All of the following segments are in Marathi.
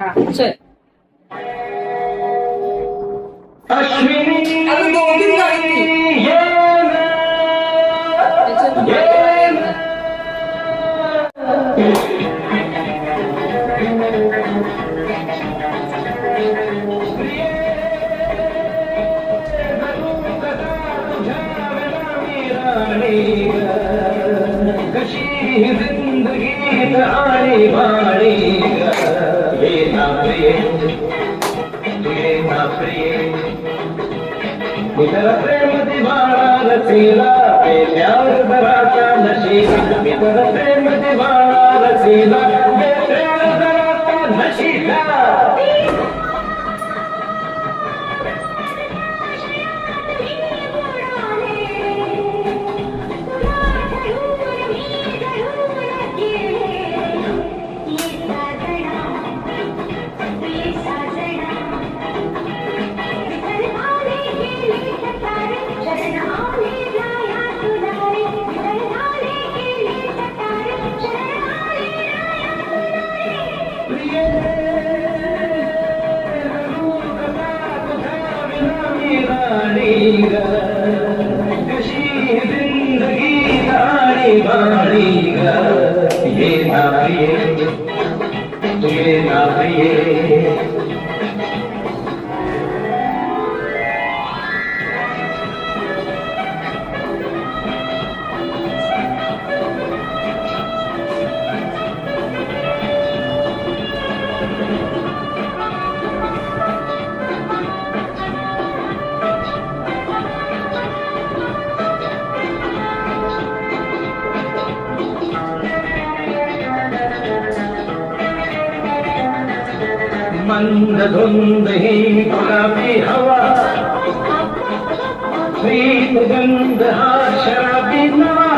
हा चल. अश्विनी अगं 2-3 गाणी ती. त्याच्यात कशी जिंदगी आली बाळी ये ना प्रिय तुझे ना प्रिय मित्र प्रेम दिवाळा रसीला प्यार दराचा नशीला मित्र प्रेम दिवाळा रसीला प्यार दराचा नशीला कशी जिंदगी गाणी बाणी ये ना प्रिय तुझे ना प्रिय मंद धुंद ही गुलाबी हवा प्रीत गंध हा शराबी नवा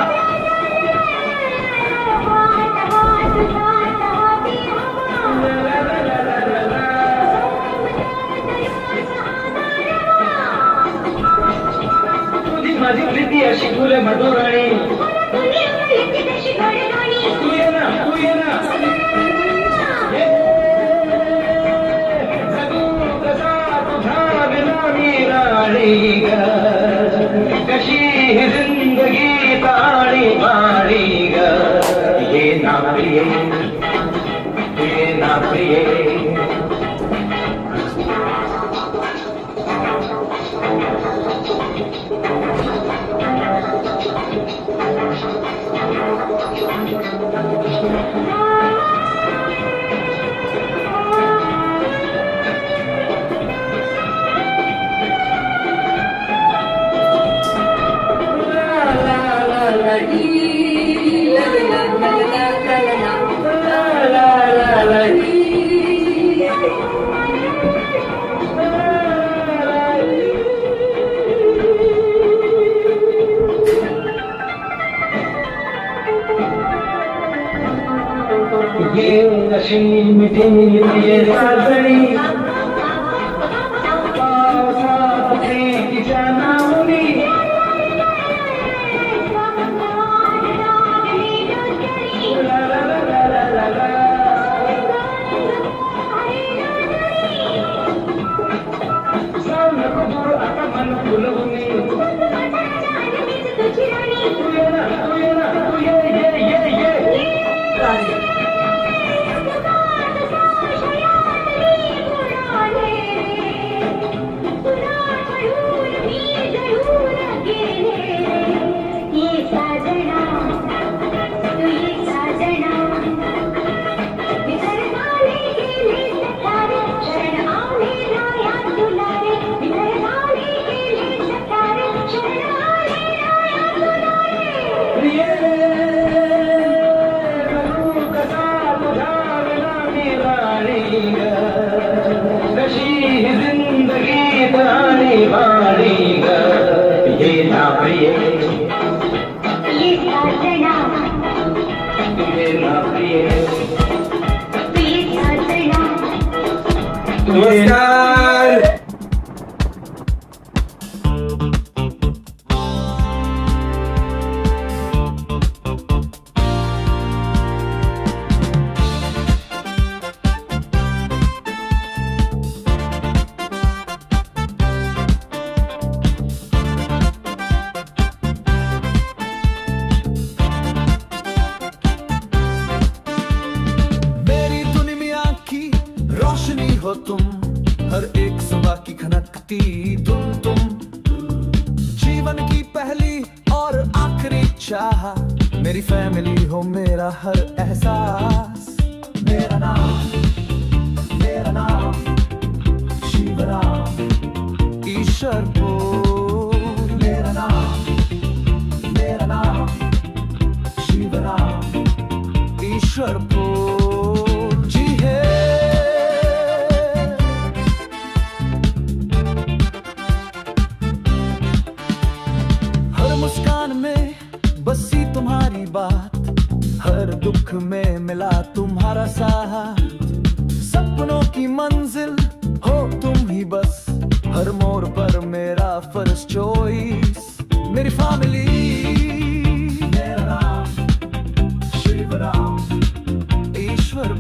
तुझी माझी प्रीती अशी फुले मधुराणी तू ये ना तू ये ना कशी जिंदगी ताणी बाणी ये ना प्रिय ये ना प्रिय ये अशी मिठी ये साजणी पावसात प्रीतीच्या नावनी आता मन फुलवून तू ये ना तू ये ना तू ये नमस्कार. हो तुम, हर एक सुबह की खनकती धुन तुम, जीवन की पहली और आखिरी चाह, मेरी फैमिली हो मेरा हर एहसास। मेरा नाम शिवराम, ईश्वर बोल। मेरा नाम शिवराम, ईश्वर बोल। जी है हर मुस्कान में बसी तुम्हारी बात, हर दुख में मिला तुम्हारा साथ, सपनों की मंजिल हो तुम ही बस, हर मोड़ पर मेरा फर्स्ट चॉइस। मेरी फैमिली, मेरा नाम शिवराम, ईश्वर